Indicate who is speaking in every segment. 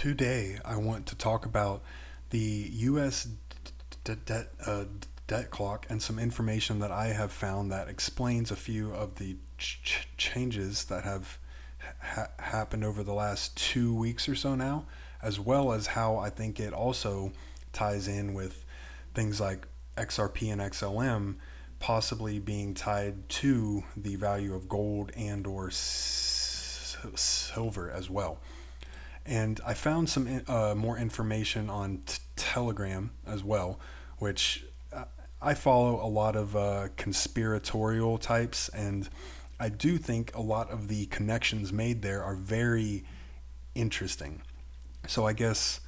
Speaker 1: Today, I want to talk about the U.S. Debt clock and some information that I have found that explains a few of the changes that have happened over the last 2 weeks or so now, as well as how I think it also ties in with things like XRP and XLM possibly being tied to the value of gold and or silver as well. And I found some more information on Telegram as well, which I follow a lot of conspiratorial types, and I do think a lot of the connections made there are very interesting. So I guess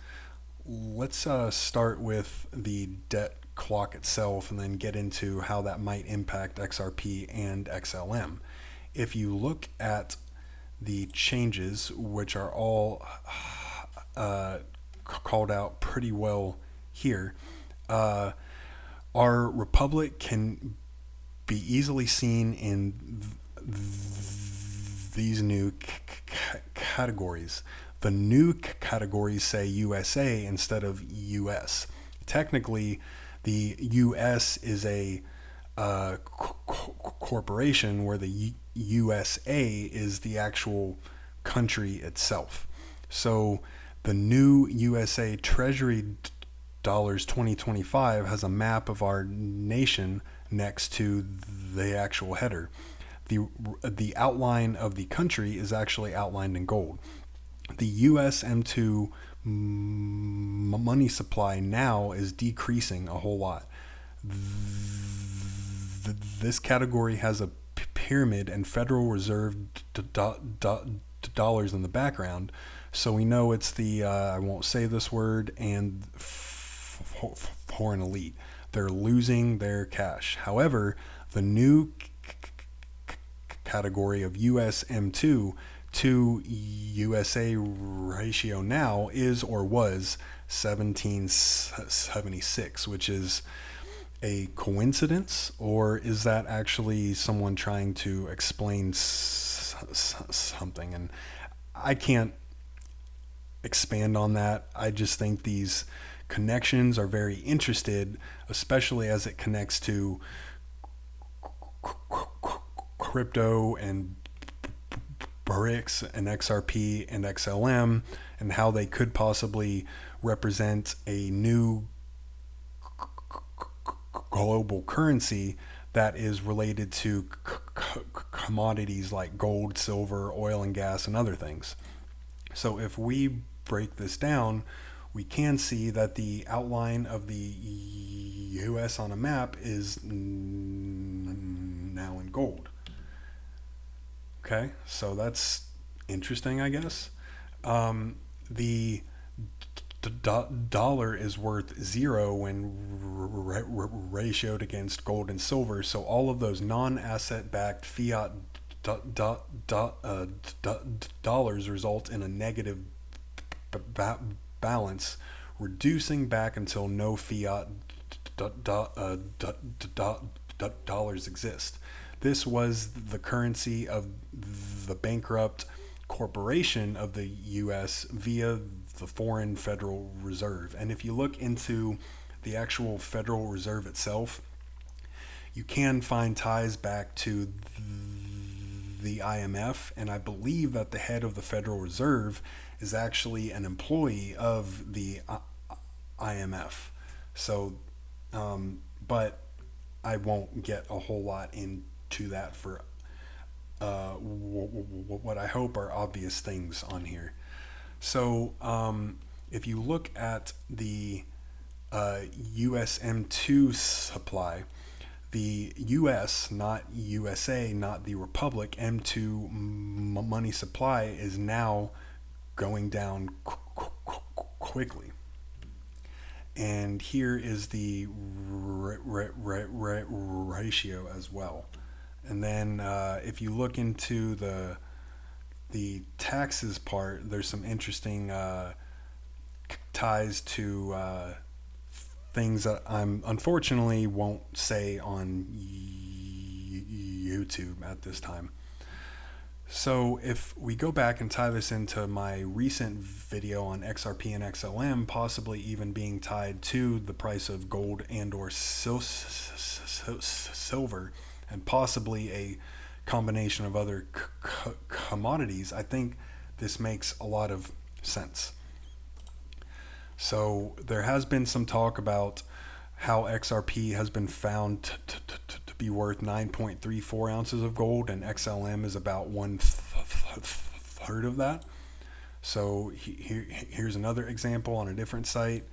Speaker 1: let's start with the debt clock itself and then get into how that might impact XRP and XLM. If you look at the changes, which are all called out pretty well here, uh, our republic can be easily seen in these new categories. The new categories say USA instead of US. Technically, the US is a corporation, where the USA is the actual country itself. So the new USA Treasury dollars 2025 has a map of our nation next to the actual header. The outline of the country is actually outlined in gold. The US M2 money supply now is decreasing a whole lot. This category has a pyramid and Federal Reserve dollars in the background, so we know it's the I won't say this word, and foreign elite. They're losing their cash. However, the new category of US M2 to USA ratio now is, or was, 1776, which is a coincidence, or is that actually someone trying to explain something? And I can't expand on that. I just think these connections are very interested, especially as it connects to crypto and BRICS and XRP and XLM, and how they could possibly represent a new global currency that is related to commodities like gold, silver, oil and gas, and other things. So if we break this down, we can see that the outline of the US on a map is now in gold. Okay, so that's interesting, I guess. The dollar is worth zero when ratioed against gold and silver, so all of those non-asset backed fiat dollars result in a negative balance, reducing back until no fiat dollars exist. This was the currency of the bankrupt corporation of the US via the foreign Federal Reserve. And if you look into the actual Federal Reserve itself, you can find ties back to the IMF, and I believe that the head of the Federal Reserve is actually an employee of the IMF. So, but I won't get a whole lot into that for what I hope are obvious things on here. So if you look at the US M2 supply, the US, not USA, not the Republic, M2 money supply is now going down quickly. And here is the ratio as well. And then if you look into the taxes part, there's some interesting ties to things that I'm unfortunately won't say on YouTube at this time. So if we go back and tie this into my recent video on XRP and XLM, possibly even being tied to the price of gold and or silver, and possibly a combination of other commodities, I think this makes a lot of sense. So there has been some talk about how XRP has been found to be worth 9.34 ounces of gold, and XLM is about one third of that. So here's another example on a different site.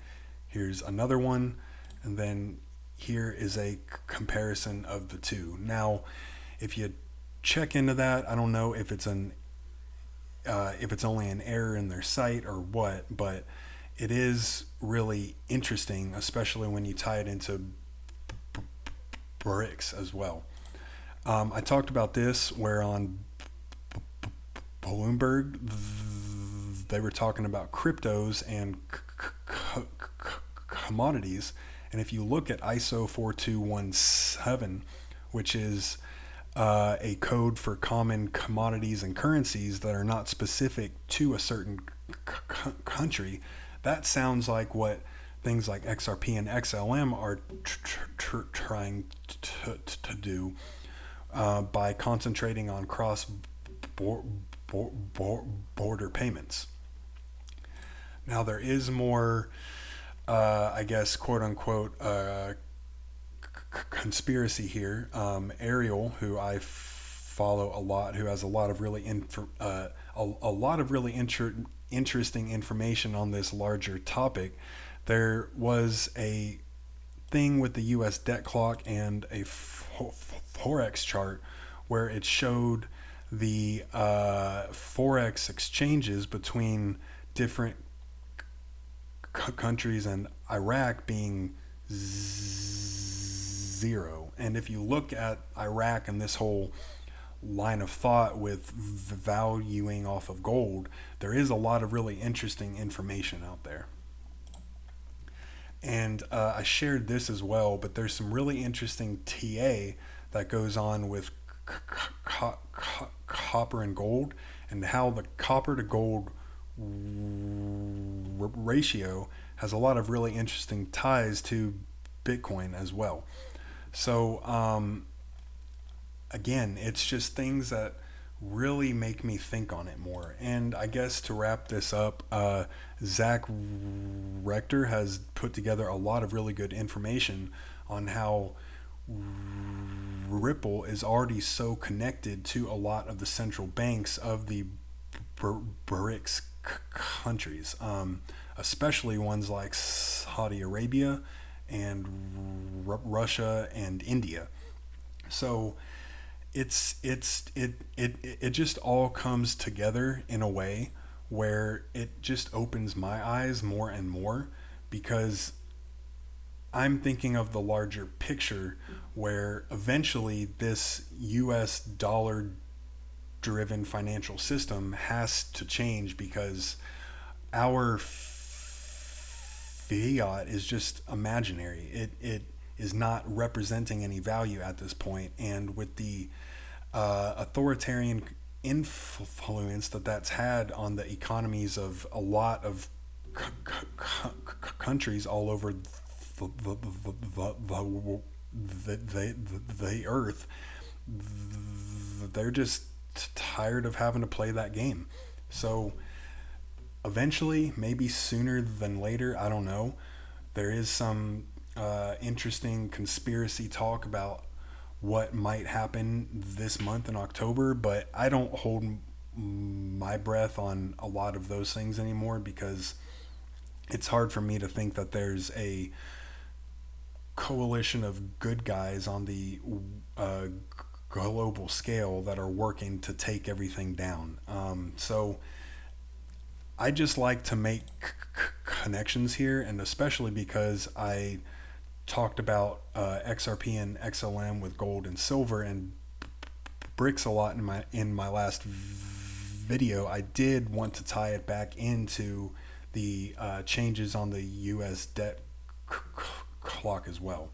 Speaker 1: Here's another one, and then here is a comparison of the two. Now, if you check into that, I don't know if it's only an error in their site or what, but it is really interesting, especially when you tie it into bricks as well. I talked about this where on Bloomberg they were talking about cryptos and commodities, and if you look at ISO 4217, which is a code for common commodities and currencies that are not specific to a certain country, that sounds like what things like XRP and XLM are trying to do by concentrating on cross-border payments. Now, there is more, I guess, quote-unquote, conspiracy here. Ariel, who I follow a lot, who has a lot of really interesting information on this larger topic. There was a thing with the US debt clock and a forex chart where it showed the forex exchanges between different countries and Iraq being zero. And if you look at Iraq and this whole line of thought with valuing off of gold, there is a lot of really interesting information out there. And I shared this as well, but there's some really interesting TA that goes on with copper and gold, and how the copper to gold ratio has a lot of really interesting ties to Bitcoin as well. So again, it's just things that really make me think on it more. And I guess to wrap this up, Zach Rector has put together a lot of really good information on how Ripple is already so connected to a lot of the central banks of the BRICS countries, especially ones like Saudi Arabia and Russia and India. So it just all comes together in a way where it just opens my eyes more and more, because I'm thinking of the larger picture where eventually this US dollar driven financial system has to change, because our fiat is just imaginary. It is not representing any value at this point. And with the authoritarian influence that's had on the economies of a lot of countries all over the earth, they're just tired of having to play that game. So eventually, maybe sooner than later, I don't know, there is some interesting conspiracy talk about what might happen this month in October, but I don't hold my breath on a lot of those things anymore, because it's hard for me to think that there's a coalition of good guys on the global scale that are working to take everything down. So I just like to make connections here, and especially because I talked about XRP and XLM with gold and silver and bricks a lot in my last video. I did want to tie it back into the changes on the US debt clock as well.